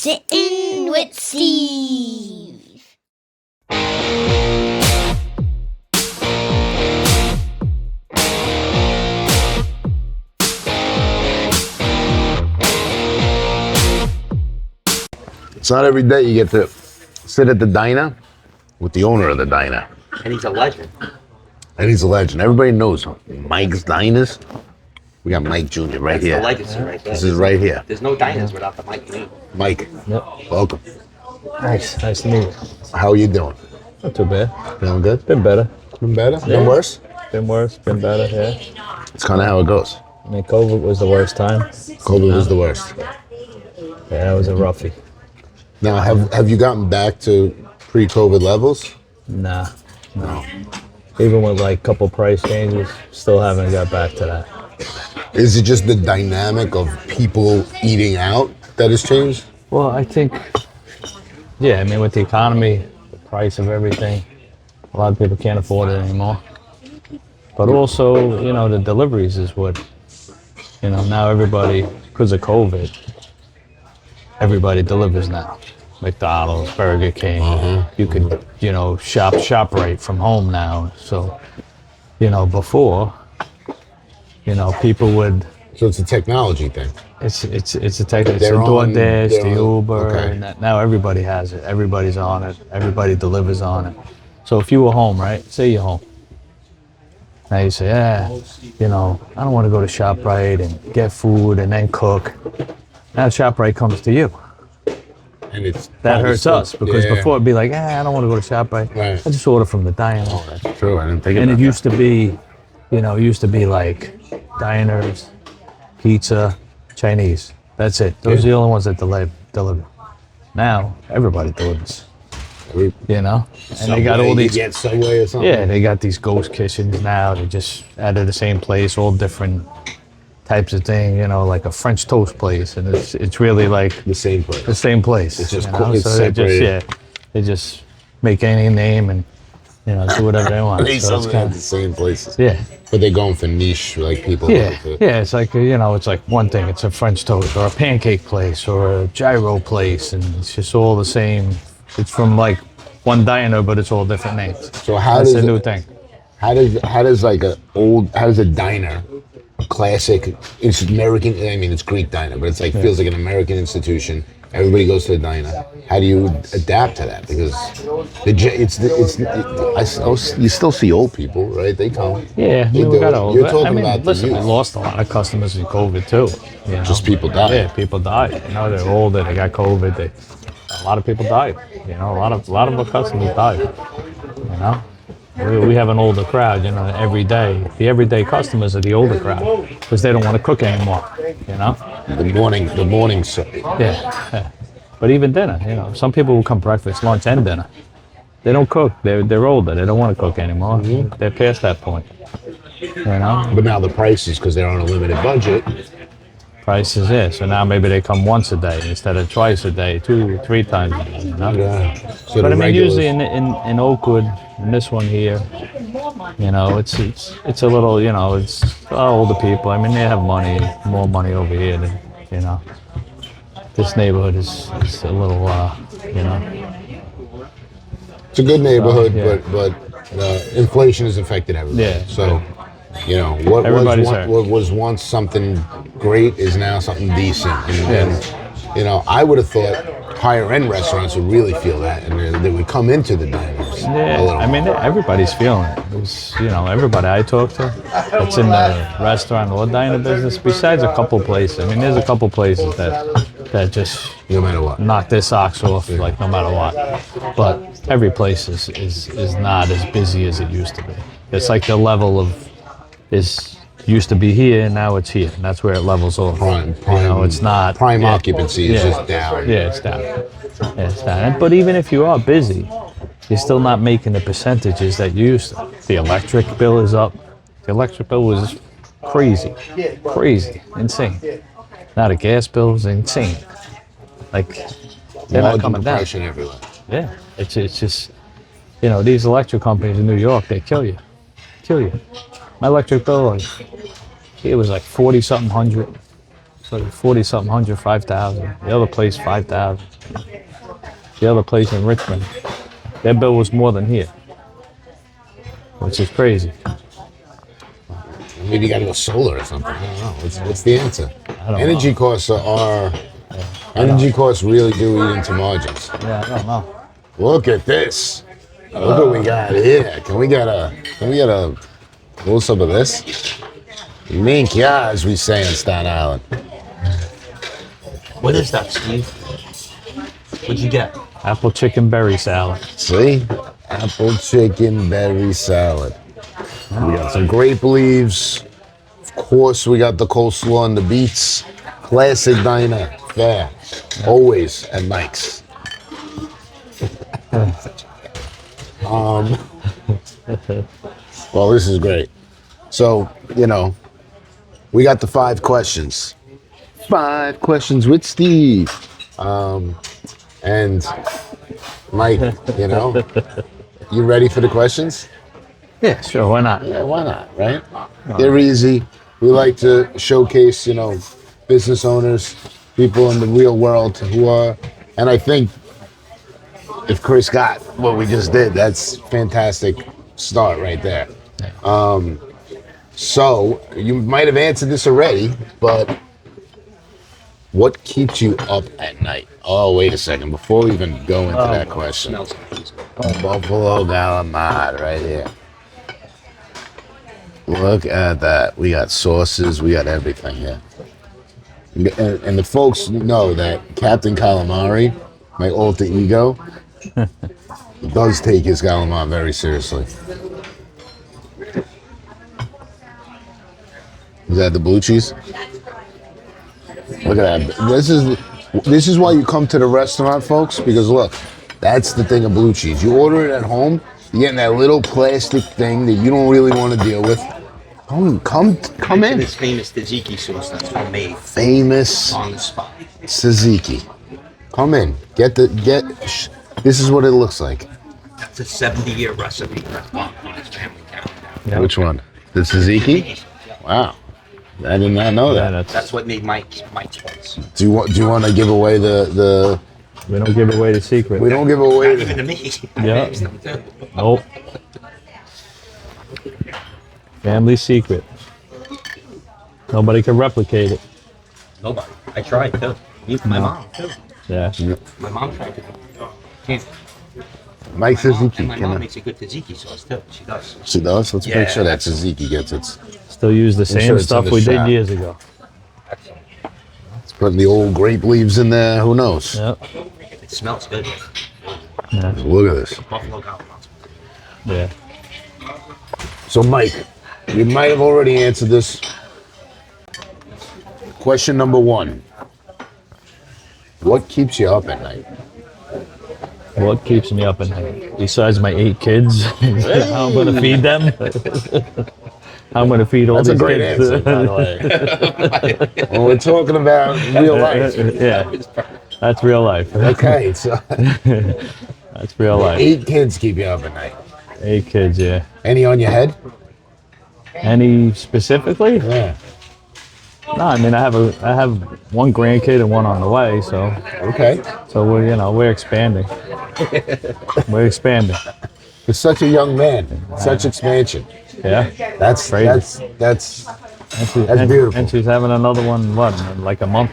Sittin with Steve. It's not every day you get to sit at the diner with the owner of the diner. And he's a legend. And he's a legend. Everybody knows Mike's Diners. We got Mike Jr. right That's here. the legacy right there. This is right here. There's no diners without the Mike name. Mike, Yep. welcome. Nice to meet you. How are you doing? Not too bad. Feeling good? Been better. Been better? Been worse? Been worse. Been better. Yeah. It's kind of how it goes. I mean, COVID was the worst time. COVID was the worst. Yeah, that was a roughie. Now, have you gotten back to pre-COVID levels? Nah. No. Even with like couple price changes, still haven't got back to that. Is it just the dynamic of people eating out that has changed? Well, I think, yeah, I mean, with the economy, the price of everything, a lot of people can't afford it anymore. But also, you know, the deliveries is what, you know, now everybody, because of COVID, everybody delivers now. McDonald's, Burger King, you could, you know, shop right from home now. So, you know, before, you know, people would. So it's a technology thing. It's a tech. It's They're the on- DoorDash, they're the on- Uber, okay. and that, now everybody has it. Everybody's on it. Everybody delivers on it. So if you were home, right? Say you're home. Now you say, you know, I don't want to go to ShopRite and get food and then cook. Now ShopRite comes to you. And it's That hurts us because yeah. before it'd be like, I don't want to go to ShopRite. Right. I just order from the diner. That's true. I didn't think And about it used to be, you know, like diners, pizza, Chinese. That's it. Those are the only ones that deliver. Now everybody delivers. that. You know, and they got all these. You get Subway or something? Yeah, they got these ghost kitchens now. They just out of the same place, all different types of thing. You know, like a French toast place, and it's really like The same place. the same place. It's just you know? cool- it's so they just separated. they just make any name and you know do whatever they want. They So it's some kind at the same places. yeah. But they're going for niche, like people. Yeah, like to- yeah, it's like, you know, it's like one thing, it's a French toast or a pancake place or a gyro place, and it's just all the same. It's from like one diner, but it's all different names. So how That's does the new it- thing. how does like how does a diner, a classic, it's American, I mean it's Greek diner, but it's like feels like an American institution. Everybody goes to the diner. How do you adapt to that? Because you still see old people, right? They come. Yeah, They we do got it. old. You're I talking mean, about the listen, we youth. lost a lot of customers in COVID too. You know? Just people died. Yeah, people died. You know, they're older, they got COVID. A lot of people died. You know, a lot of our customers died. You know, we have an older crowd. You know, every day. The everyday customers are the older crowd because they don't want to cook anymore. You know. The morning service. Yeah. But even dinner, you know, some people will come breakfast, lunch, and dinner. They don't cook. They're older. They don't want to cook anymore. They're past that point. You know, But now the prices, because they're on a limited budget. price is it. So now maybe they come once a day instead of twice a day, 2-3 times a day. You know? So But the I mean, regulars- usually in Oakwood, in this one here, you know, it's a little, you know, it's older people. I mean, they have money, more money over here than, you know. This neighborhood is a little, you know. It's a good neighborhood, Yeah. but inflation has affected everybody. Yeah. So, you know, Everybody's hurt. what was once something great is now something decent. And, you know, I would have thought higher end restaurants would really feel that, and they would come into the diners. a Yeah, little I mean, more. everybody's feeling it. It's, you know, everybody I talk to that's in the restaurant or diner business, besides a couple places. I mean, there's a couple places that just no matter what. knock their socks off, like no matter what. But every place is not as busy as it used to be. It's like the level of used to be here, and now it's here, and that's where it levels off. Prime, you know, it's not prime yeah. occupancy is just down. Yeah, it's down. Yeah, it's down. But even if you are busy, you're still not making the percentages that you used to. The electric bill is up. The electric bill was crazy, insane. Now the gas bill is insane. Like they're not Margin coming down. depression everywhere. Yeah, it's just, you know, these electric companies in New York, they kill you. My electric bill, like, it was like 40 something hundred. It's like 40 something hundred, 5,000. The other place 5,000. The other place in Richmond, their bill was more than here, which is crazy. Maybe you got to go solar or something. I don't know. What's the answer? Energy costs energy costs really do eat into margins. Yeah, I don't know. Look at this. Look what we got here. Can we get a close up of this? Mink, yeah, as we say in Staten Island. What is that, Steve? What'd you get? Apple chicken berry salad. See? Apple chicken berry salad. We got some grape leaves. Of course, we got the coleslaw and the beets. Classic diner. Fair. Always at Mike's. Well, this is great. So, we got the 5 questions. 5 questions with Steve. And Mike, you ready for the questions? Yeah, sure. Why not? Yeah, why not, right? They're easy. We like to showcase, business owners, people in the real world who are, and I think if Chris got what we just did, that's fantastic start right there. So you might have answered this already, but what keeps you up at night? Oh, wait a second. Before we even go into that question, Buffalo Galamad right here. Look at that. We got sauces. We got everything here. And the folks know that Captain Calamari, my alter ego, does take his calamari very seriously. Is that the blue cheese? Look at that. This is why you come to the restaurant, folks, because look, that's the thing of blue cheese. You order it at home, you're getting that little plastic thing that you don't really want to deal with. Come in. This famous tzatziki sauce that's homemade. Famous On the spot. tzatziki. Come in. This is what it looks like. That's a 70-year recipe that's on his family calendar. Yeah. Which one? The tzatziki? Wow. I did not know Yeah, that. That's what made Mike's place. Do you want to give away the We don't give away the secret. we don't give away Not even to me. Yeah. It's them too. Nope. Family secret. Nobody can replicate it. Nobody. I tried too. My mom too. Yeah. My mom tried to do it. Can't. Mike tzatziki. And my Can mom I- makes a good tzatziki sauce too. She does. She does? Let's Yeah. make sure that tzatziki gets its. Still use the same sure it's in stuff the we shop. did years ago. Excellent. Let's put the old grape leaves in there. Who knows? Yep. It smells good. Yeah. Look at this. Buffalo Galamad. Yeah. So, Mike, you might have already answered this. Question number 1. What keeps you up at night? What keeps me up at night? Besides my 8 kids, how I'm going to feed them. How I'm going to feed all That's a these great kids. answer, by the way. Well, we're talking about real life. Yeah. That's real life. Okay, so That's real life. 8 kids keep you up at night. 8 kids, yeah. Any on your head? Any specifically? Yeah. No, I mean I have one grandkid and one on the way, so Okay. we're expanding. We're expanding. You're such a young man. Such expansion. Yeah. That's Crazy. that's And beautiful. And she's having another one, in like a month.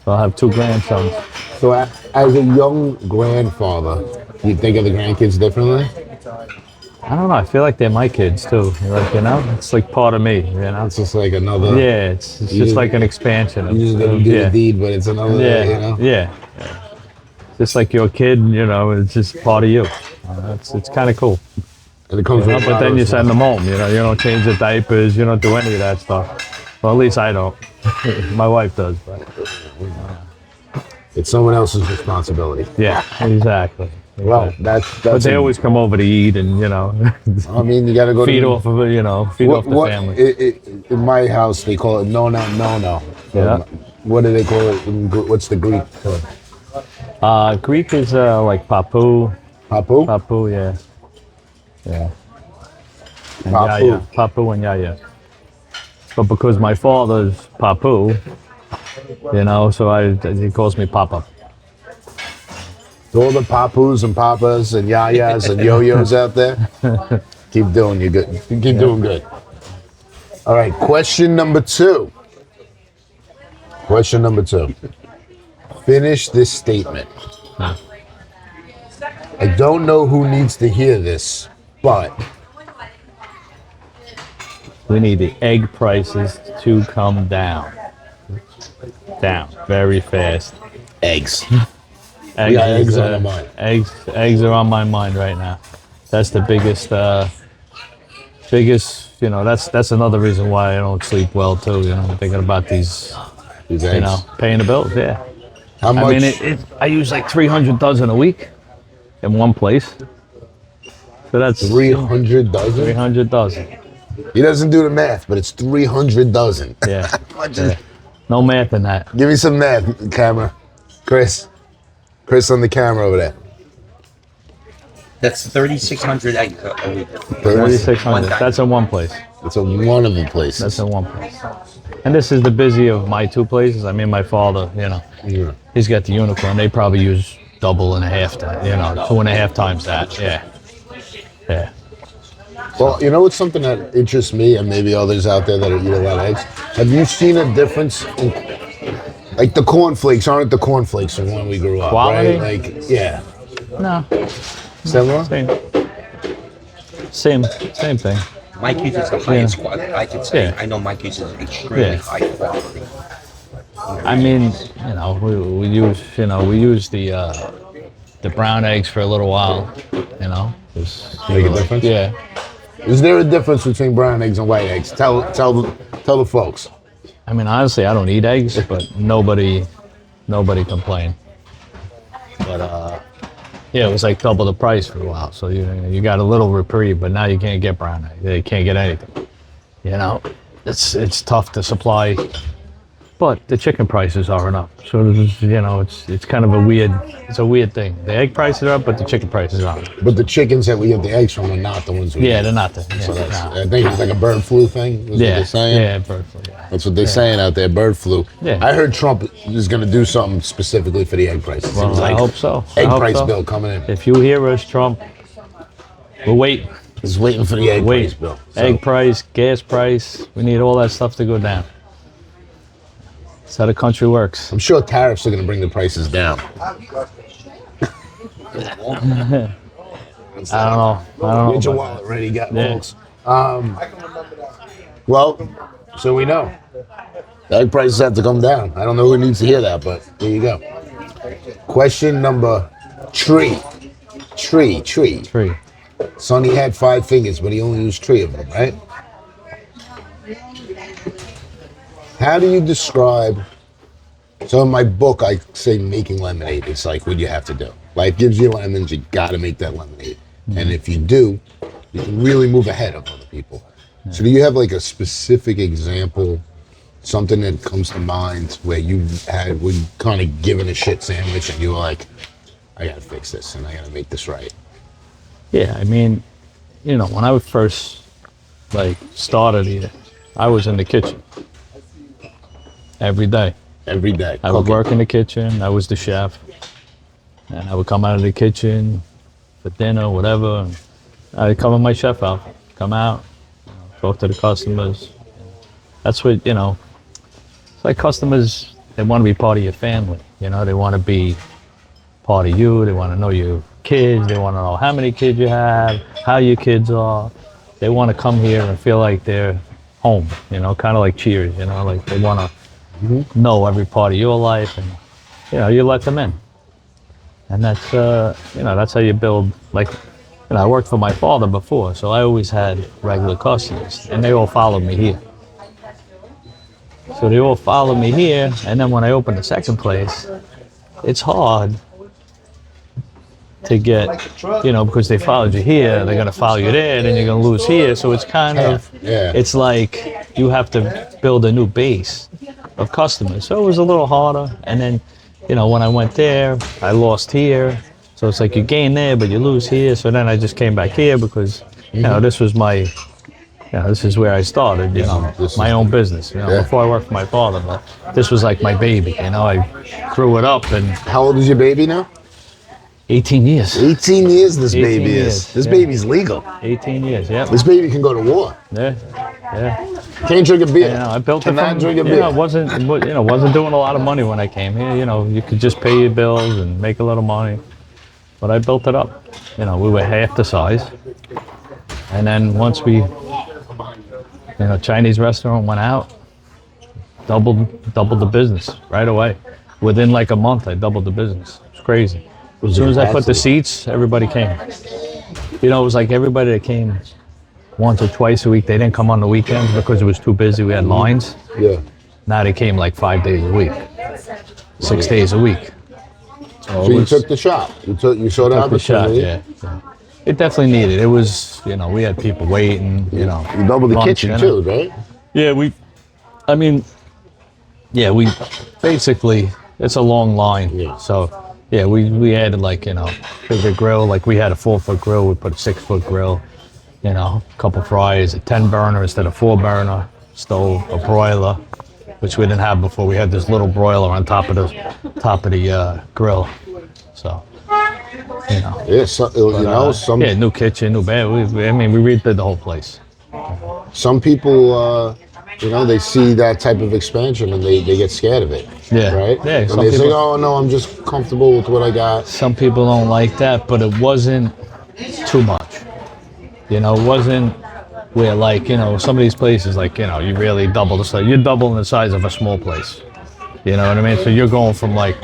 So I'll have 2 grandsons. so. As a young grandfather, you think of the grandkids differently? I don't know. I feel like they're my kids too. It's like part of me. It's just like another. Yeah, it's You just just- like an expansion. You just didn't do yeah. the deed, but it's another. Yeah, yeah. Just like your kid, it's just part of you. It's kind of cool. And it comes with a But lot then of you send them home. You don't change the diapers. You don't do any of that stuff. Well, at least I don't. My wife does, but It's someone else's responsibility. yeah, exactly. Well, that's. But they always come over to eat, and I mean, you got to go feed to off of it. Feed off the family. In my house, they call it no. Yeah. What do they call it? What's the Greek term? Greek is like papu. Papu? Papu, yeah. Yeah. And Papu. Yaya. Papu and Yaya. But because my father's Papu, You know, so he calls me Papa. To all the papus and papas and yayas and yo-yos out there, keep doing you good. Keep doing good. All right, question number 2. Question number 2. Finish this statement. I don't know who needs to hear this, but We need the egg prices to come down. Down very fast. eggs. Eggs, got eggs is, on our mind. Eggs are on my mind right now. That's the biggest, you know, that's another reason why I don't sleep well too, you know, thinking about these, These you eggs. know, paying the bills, yeah. How much? I mean, I use like 300 dozen a week in one place. So that's 300 dozen? 300 dozen, He doesn't do the math, but it's 300 dozen. yeah. Yeah. No math in that. Give me some math, camera. Chris on the camera over there. That's 3,600 eggs a week. 3,600, that's in one place. It's a one of the places. That's in one place. And this is the busy of my 2 places. I mean, my father, you know, Yeah. he's got the unicorn. They probably use double and a half that, you know, 2.5 times that. Yeah. Yeah. Well, you know what's something that interests me and maybe others out there that eat a lot of eggs? Have you seen a difference in, like the cornflakes aren't the cornflakes from when we grew up, Quality? right? Like, yeah. No. Similar? Same thing. Mike uses the highest quality. I could say, Yeah. I know Mike uses extremely Yeah. high quality. I mean, you know, we use the brown eggs for a little while, you know. Make a difference? Yeah. Is there a difference between brown eggs and white eggs? Tell the folks. I mean, honestly, I don't eat eggs, but nobody complained. But yeah, it was like double the price for a while. So you got a little reprieve, but now you can't get brown eggs. You can't get anything. You know, it's tough to supply. But the chicken prices aren't up, so you know it's kind of a weird thing. The egg prices are up, but the chicken prices aren't. But the chickens that we get the eggs from are not the ones we Yeah, eat. they're not the. Yeah, So that's, no. I think it's like a bird flu thing. Is what Yeah, they're saying. yeah, perfect. Yeah. That's what they're saying out there, bird flu. Yeah. I heard Trump is going to do something specifically for the egg prices. Well, It was I like hope so. I Egg hope price so. bill coming in. If you hear us, Trump, we'll wait. He's waiting for the egg price bill. So, Egg price, gas price. We need all that stuff to go down. That's how the country works. I'm sure tariffs are going to bring the prices down. I don't know. Get your about wallet ready, got Yeah. folks. Well, so we know. The egg prices have to come down. I don't know who needs to hear that, but there you go. Question number 3. Tree. Free. Sonny had 5 fingers, but he only used 3 of them, right? How do you describe? So in my book, I say making lemonade. It's like what you have to do. Life gives you lemons. You got to make that lemonade. And if you do, you can really move ahead of other people. So do you have like a specific example, something that comes to mind where you were kind of given a shit sandwich and you were like, I got to fix this and I got to make this right. Yeah, I mean, you know, when I first started here, I was in the kitchen every day. Every day. I would cooking. work in the kitchen. I was the chef, and I would come out of the kitchen for dinner, whatever. And I'd come with my chef outfit, come out, you know, talk to the customers. That's what, you know. It's like customers. They want to be part of your family. You know, they want to be part of you. They want to know your kids. They want to know how many kids you have, how your kids are. They want to come here and feel like they're home. You know, kind of like Cheers. You know, like they want to know every part of your life, and you know, you let them in. And that's you know, that's how you build. Like, you know, I worked for my father before, so I always had regular customers, and they all followed me here. So they all followed me here, and then when I opened the second place, it's hard to get, you know, because they followed you here, they're gonna follow you there, then you're gonna lose here. So it's kind of, Yeah. it's like you have to build a new base of customers. So it was a little harder. And then, you know, when I went there, I lost here. So it's like you gain there, but you lose here. So then I just came back here because, you know, this was my this is where I started, This my is- own business, Yeah. before I worked for my father. But this was like my baby, I grew it up and How old is your baby now? 18 years. 18 years this 18 baby years, is. This yeah. baby's legal. 18 years, yeah. This baby can go to war. Yeah, yeah. Can't drink a beer. I built it Cannot from, drink a beer. wasn't doing a lot of money when I came here. You could just pay your bills and make a little money. But I built it up. We were half the size. And then once we, Chinese restaurant went out, doubled the business right away. Within like a month, I doubled the business. It's crazy. As soon as I put the seats, everybody came. It was like everybody that came once or twice a week. They didn't come on the weekends because it was too busy. We had lines. Yeah. Now they came like 5 days a week, 6 days a week. So you took the shot. You saw the Took the shot, opportunity. yeah. It definitely needed. It was, we had people waiting, You doubled the lunch, kitchen too, right? Yeah, we basically, it's a long line. Yeah. So, we added like, bigger grill. Like we had a 4-foot grill, we put a 6-foot grill, a couple fryers, a 10 burner instead of 4 burner stove, a broiler, which we didn't have before. We had this little broiler on top of the grill. So, Yeah. Some new kitchen, new bed. We redid the whole place. some people, they see that type of expansion and they get scared of it. Yeah. Right. Yeah, And some they say, people- "Oh no, I'm just comfortable with what I got." Some people don't like that, but it wasn't too much. It wasn't where like, some of these places like, you really double the size. You're doubling the size of a small place. You know what I mean? So you're going from like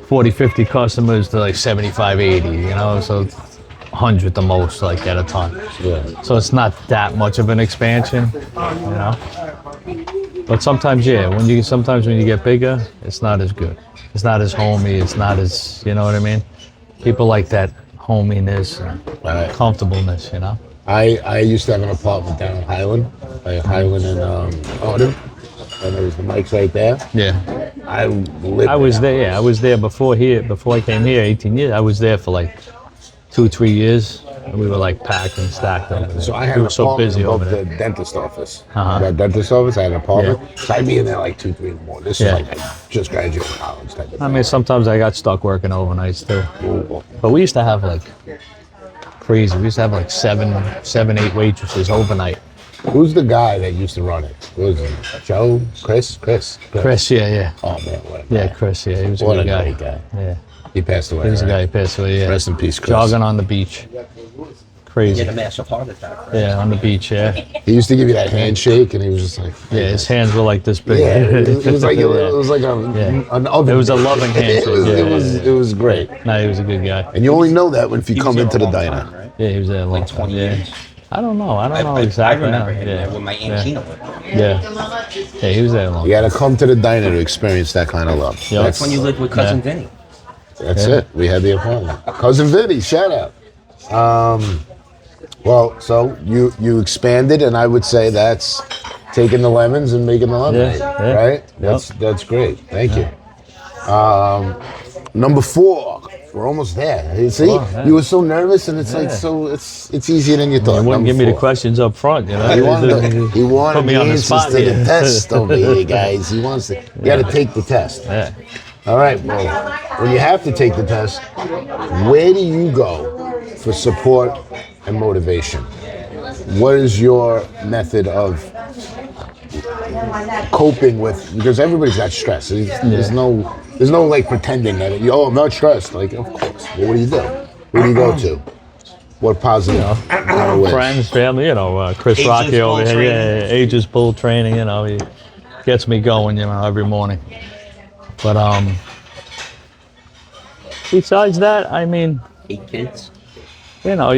40, 50 customers to like 75, 80, so 100 the most like at a time. Yeah. So it's not that much of an expansion, But sometimes, sometimes when you get bigger, it's not as good. It's not as homey. It's not as, you know what I mean? People like that hominess and Right. comfortableness, I used to have an apartment down in Highland, Highland and Arden, and there was the mics right there. Yeah. I lived I was there, I was there before I came here, 18 years. I was there for like 2-3 years. And we were like packed and stacked over there. So I had we an were so apartment busy over above there. the dentist office. Uh-huh. That dentist office, I had an apartment. Yeah. So I'd be in there like 2, 3 in the morning. This Yeah. is like I just graduated college type of thing. Sometimes I got stuck working overnights too. Ooh. But we used to have like crazy. We used to have like seven, 8 waitresses overnight. Who's the guy that used to run it? Was it Joe? Chris? Chris, yeah. Oh man, what a Yeah, guy. Chris, yeah. He was a What good a guy. great guy. Yeah. He passed away. He was a right? guy who passed away, yeah. Rest in peace, Chris. Jogging on the beach. Crazy. Get a massive heart attack. Right? Yeah, on the beach, yeah. He used to give you that handshake, and he was just like, Yeah, his hands were like this big. yeah. It was like Yeah. an oven. It was a loving handshake. It was great. No, he was a good guy. And you only know that when if you He was come there into a the long diner. time, right? Yeah, he was there a long Like time. 20 yeah. years. I don't know I exactly. remember now. him Yeah. there when my Aunt Yeah. Tina lived there. Yeah, he was there a long You time. got to come to the diner to experience that kind of love. Yeah. That's when you lived with Cousin Yeah. Vinny. That's Yeah. it. We had the apartment. Cousin Vinny, shout out. Well, so you expanded, and I would say that's taking the lemons and making the lemonade, Yeah, yeah. right? Yep. That's great. Thank you. Number 4. We're almost there. You see, yeah. you were so nervous, and it's like so. It's easier than you thought. He wouldn't Number give me the 4. questions up front, He wanted Put me the on the answers spot to the here. test over here, guys. He wants to. You got to take the test. Yeah. All right. Well, when you have to take the test, where do you go for support and motivation? What is your method of coping with? Because everybody's got stress. There's no like pretending that I'm not stressed. Like, of course. Well, what do you do? Who do you go to? What positive kind of ways? Friends, family, Chris Ages Rocky Bull over here, training. yeah, Ages Bull training, he gets me going, every morning. But besides that, 8 kids. my They are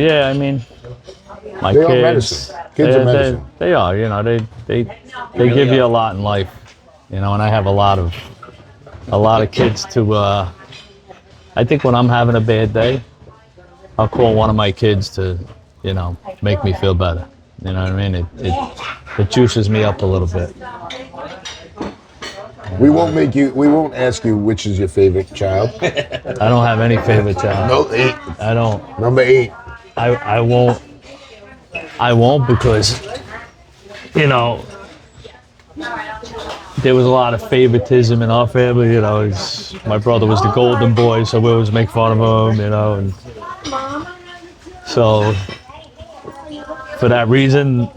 kids, medicine. Kids are medicine. they are, they give you a lot in life, and I have a lot of kids to. I think when I'm having a bad day, I'll call one of my kids to, make me feel better. You know what I mean? It juices me up a little bit. We won't ask you which is your favorite child. I don't have any favorite child. No, 8. I don't. Number 8. I won't because you know, there was a lot of favoritism in our family. You know, my brother was the golden boy, so we always make fun of him. You know, and so for that reason,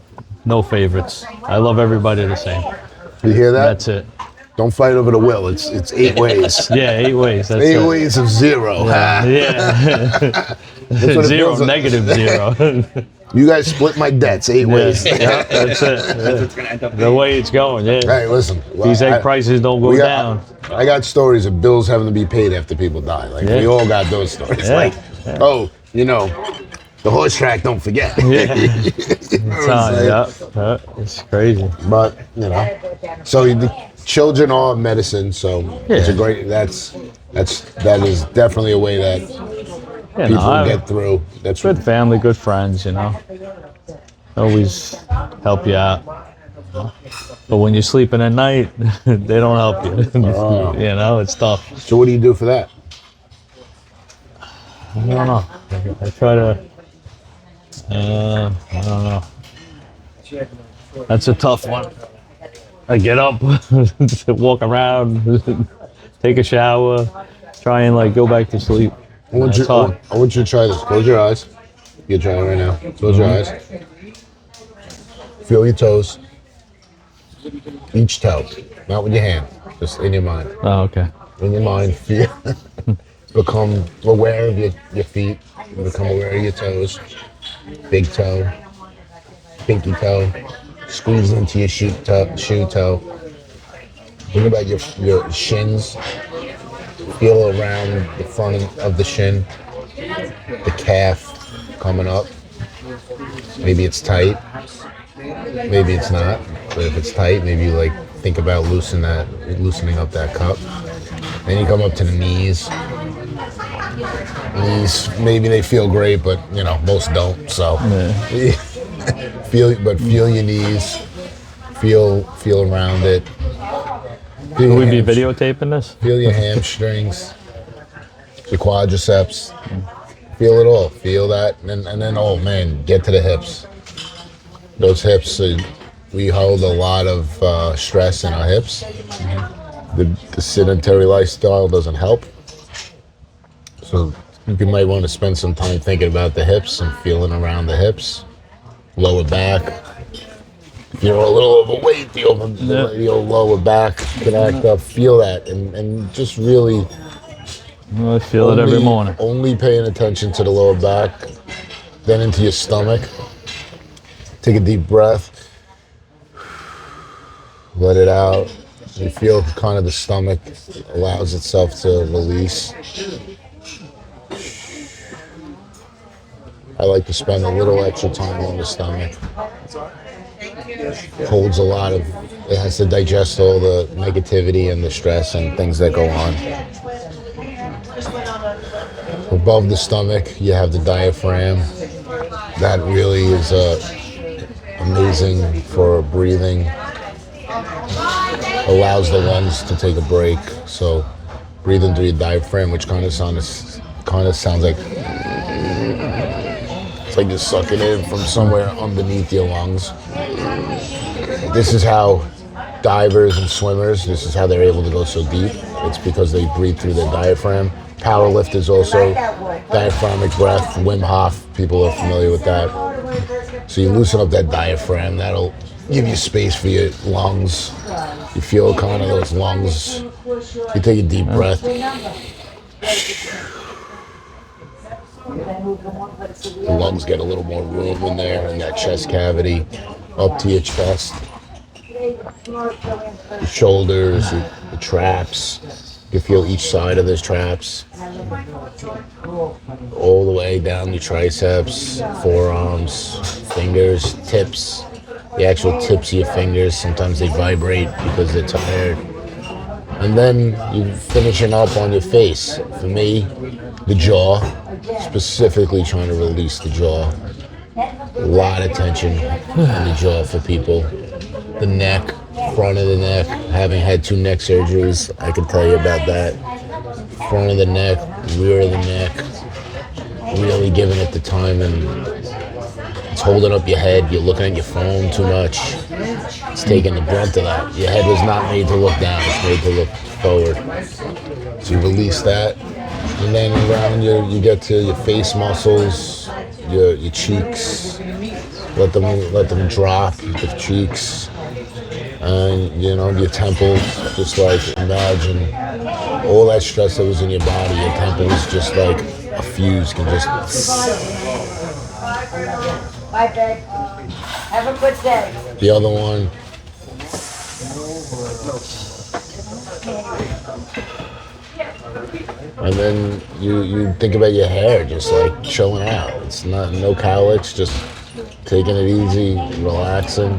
no favorites. I love everybody the same. You hear that? That's it. Don't fight over the will. It's 8 ways. Yeah, 8 ways. That's 8 it. ways of 0. Yeah. That's what it 0, feels like. -0. You guys split my debts 8 ways. Yeah, that's it. It's gonna end up The way it's going, yeah. Hey, listen. These egg prices don't go down. I got stories of bills having to be paid after people die. Like, we all got those stories. Yeah. Like, oh, you know, the horse track, don't forget. Yeah. You know what I'm saying? Yeah, it's crazy. But, you know, so the children are medicine, so it's a Yeah. great, that is definitely a way that people get through. That's Good family, good friends, you know. Always help you out. But when you're sleeping at night, they don't help you. You know, it's tough. So what do you do for that? I don't know. I try to. I don't know. That's a tough one. I get up, walk around, take a shower, try and like go back to sleep. I want you to try this. Close your eyes. You can try it right now. Close your eyes. Feel your toes. Each toe. Not with your hand. Just in your mind. Oh, okay. In your mind, feel. Become aware of your feet. Become aware of your toes. Big toe. Pinky toe. Squeeze into your shoe toe. Think about your shins. Feel around the front of the shin. The calf coming up. Maybe it's tight. Maybe it's not. But if it's tight, maybe you like think about loosening up that cup. Then you come up to the knees. Knees, maybe they feel great, but you know, most don't. So feel your knees. Feel around it. Will we be videotaping this? Feel your hamstrings, your quadriceps. Feel it all. Feel that, and then oh man, get to the hips. Those hips, we hold a lot of stress in our hips. The sedentary lifestyle doesn't help. So you might want to spend some time thinking about the hips and feeling around the hips, lower back. If you're a little overweight, your lower back can act up. Feel that, and just really. I feel it every morning. Only paying attention to the lower back, then into your stomach. Take a deep breath. Let it out. You feel kind of the stomach allows itself to release. I like to spend a little extra time on the stomach. Holds a lot of, it has to digest all the negativity and the stress and things that go on. Above the stomach, you have the diaphragm. That really is amazing for breathing. Allows the lungs to take a break. So breathing through your diaphragm, which kind of sounds like it's like you're sucking in from somewhere underneath your lungs. This is how divers and swimmers, this is how they're able to go so deep. It's because they breathe through their diaphragm. Powerlifters also, diaphragmic breath, Wim Hof, people are familiar with that. So you loosen up that diaphragm, that'll give you space for your lungs. You feel kind of those lungs. You take a deep breath. The lungs get a little more room in there, in that chest cavity, up to your chest. Your shoulders, the traps. You can feel each side of those traps. All the way down your triceps, forearms, fingers, tips. The actual tips of your fingers, sometimes they vibrate because they're tired. And then you're finishing up on your face. For me, the jaw, specifically trying to release the jaw. A lot of tension in the jaw for people. The neck, front of the neck, having had 2 neck surgeries, I can tell you about that. Front of the neck, rear of the neck, really giving it the time, and it's holding up your head. You're looking at your phone too much. It's taking the brunt of that. Your head was not made to look down, it's made to look forward. So you release that, and then around you get to your face muscles, your cheeks. Let them drop, the cheeks, and your temples. Just like imagine all that stress that was in your body. Your temples just like a fuse can just. Bye, babe. Have a good day. The other one. And then you think about your hair just like chilling out. It's no cowlicks, just taking it easy, relaxing.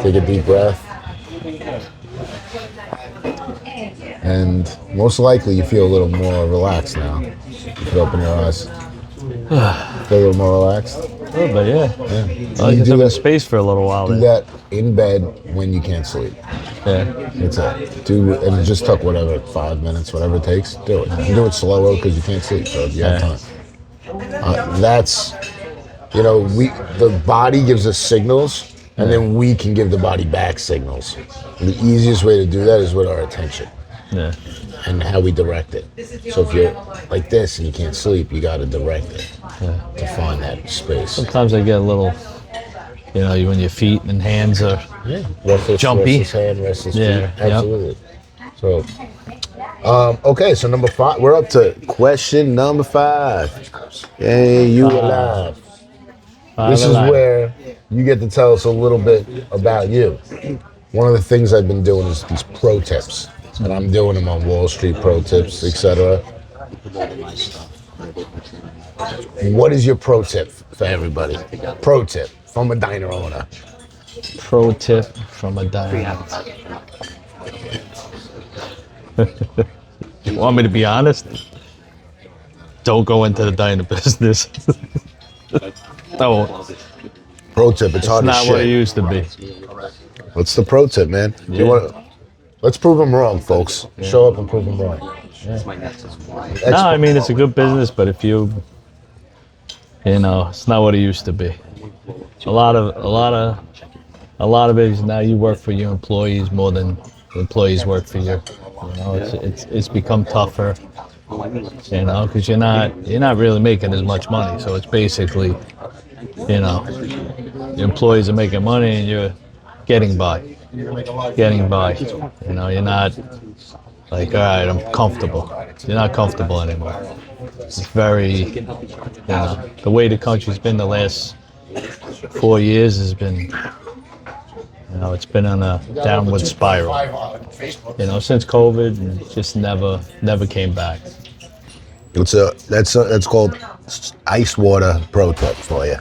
Take a deep breath. And most likely you feel a little more relaxed now. You can open your eyes. Feel a little more relaxed. A little bit, yeah. I You just do have that, space for a little while. do There. that in bed when you can't sleep. Yeah. That's it. And just took whatever, 5 minutes, whatever it takes. Do it. You do it slower because you can't sleep, so you have time. That's, the body gives us signals, and then we can give the body back signals. And the easiest way to do that is with our attention. Yeah. And how we direct it. So if you're like this and you can't sleep, you got to direct it to find that space. Sometimes I get a little, when your feet and hands are Restless, jumpy. restless hand, restless Yeah, feet. Absolutely. So, okay, so number 5. We're up to question number 5. Hey, you alive? This is where you get to tell us a little bit about you. One of the things I've been doing is these pro tips. And I'm doing them on Wall Street, pro tips, etc. What is your pro tip for everybody? Pro tip from a diner owner. Pro tip from a diner. You want me to be honest? Don't go into the diner business. No, Pro tip, it's hard it's as not what it shit. used to be. What's the pro tip, man? Let's prove them wrong, folks. Show up and prove them wrong. No, I mean it's a good business, but if it's not what it used to be. A lot of it is now you work for your employees more than the employees work for you. It's become tougher. Because you're not really making as much money. So it's basically, your employees are making money and you're getting by. You're not like, all right, I'm comfortable. You're not comfortable anymore. It's very, the way the country's been the last 4 years has been, it's been on a downward spiral. Since COVID, and it just never came back. That's called ice water pro tip for you.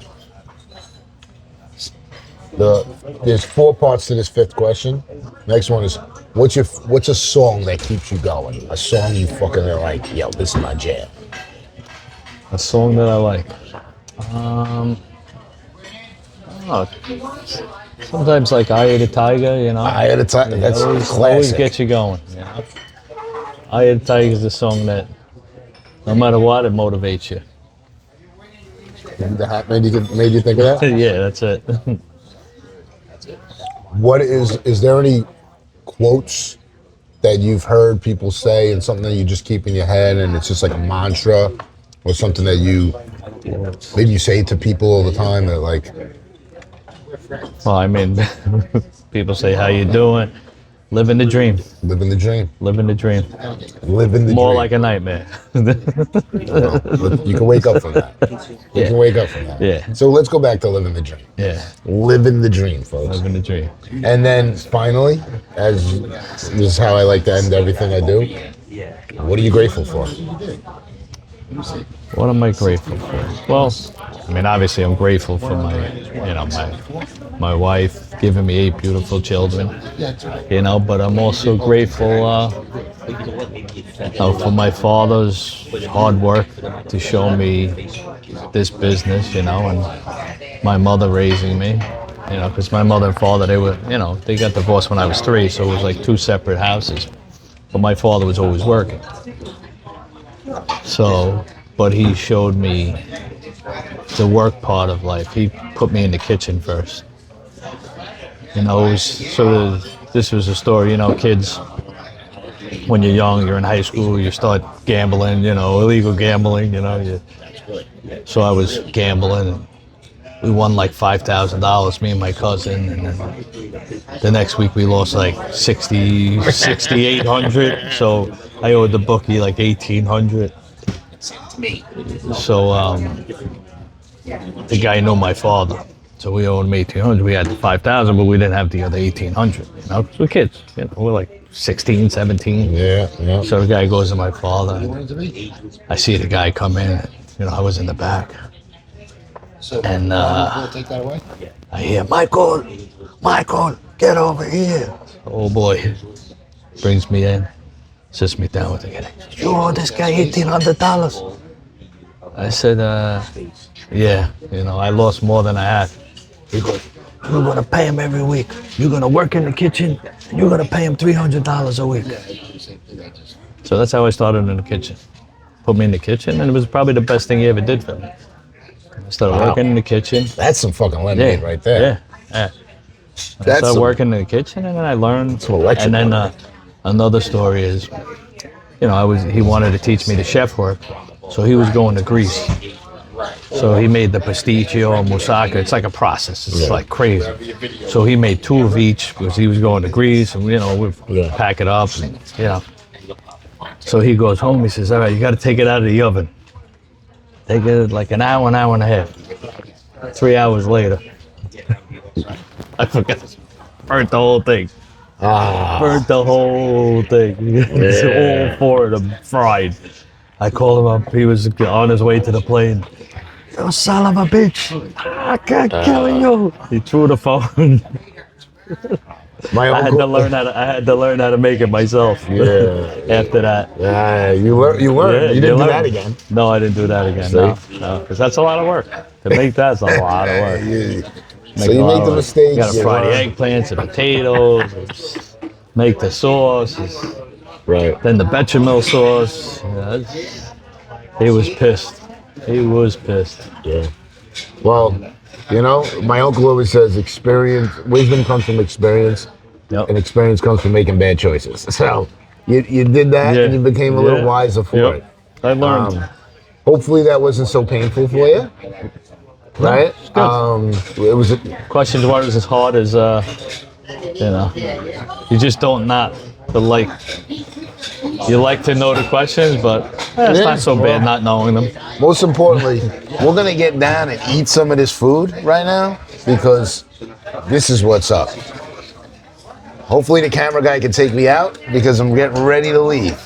There's 4 parts to this 5th question. Next one is, what's a song that keeps you going? A song you fucking are like, yo, this is my jam. A song that I like. Sometimes like Eye of the Tiger, Eye of the Tiger, that's always classic. gets you going. Eye of the Tiger is a song that, no matter what, it motivates you. That made you think of that? Yeah, that's it. What is there any quotes that you've heard people say and something that you just keep in your head and it's just like a mantra or something that maybe you say to people all the time that like, Well, I mean, people say, how you doing? Living the dream. living the dream, Living the dream. living the More dream. like a nightmare. Well, you can wake up from that. You can wake up from that. Yeah. So let's go back to living the dream. Yeah, Living the dream, folks. living the dream. And then finally, as this is how I like to end everything I do, what are you grateful for? What am I grateful for? Well, I mean, obviously, I'm grateful for my wife giving me 8 beautiful children. But I'm also grateful, for my father's hard work to show me this business. And my mother raising me. Because my mother and father, they got divorced when I was 3, so it was like 2 separate houses. But my father was always working. So, but he showed me the work part of life. He put me in the kitchen first. You know, it was sort of, this was a story, you know, kids, when you're young, you're in high school, you start gambling, you know, illegal gambling, you know. So I was gambling, and we won like $5,000, me and my cousin, and then the next week we lost like 6,800. So I owed the bookie like 1,800. So the guy knew my father, so we owed him 1,800. We had the 5,000, but we didn't have the other 1,800. You know, 'cause we're kids. You know, we're like 16, 17. Yeah, yeah. So the guy goes to my father. And I see the guy come in. You know, I was in the back, and I hear, Michael, get over here. Oh boy, brings me in, sits me down with the guy. You owe this guy $1,800. I said, yeah, you know, I lost more than I had. He goes, you're gonna pay him every week. You're gonna work in the kitchen, and you're gonna pay him $300 a week. So that's how I started in the kitchen. Put me in the kitchen, and it was probably the best thing he ever did for me. I started working in the kitchen. That's some fucking lemonade right there. Yeah. I started working in the kitchen, and then I learned. And then another story is, you know, he wanted to teach me the chef work, so he was going to Greece. So he made the pasticcio, moussaka. It's like a process. It's like crazy. So he made 2 of each because he was going to Greece, and you know, we'd pack it up, and you know. So he goes home. He says, "All right, you got to take it out of the oven. Take it like an hour and a half." 3 hours later, I forgot. Burnt the whole thing. Burnt the whole thing. All 4 of them fried. I called him up. He was on his way to the plane. "You son of a bitch! I can't kill you!" He threw the phone. I had to learn how to make it myself. After that. Yeah, you learned. You didn't do that again. No, I didn't do that again. No, because that's a lot of work. To make that's a lot of work. So you make the mistakes. You gotta fry the eggplants and potatoes. Make the sauce. Right. Then the bechamel sauce. Yeah, he was pissed. He was pissed. Yeah. Well, you know, my uncle always says wisdom comes from experience, and experience comes from making bad choices. So you did that, and you became a little wiser for it. I learned. Hopefully that wasn't so painful for you, right? It was. Questions weren't as hard as, you know, you just don't you like to know the questions, but it's not so bad not knowing them. Most importantly, we're gonna get down and eat some of this food right now because this is what's up. Hopefully the camera guy can take me out because I'm getting ready to leave.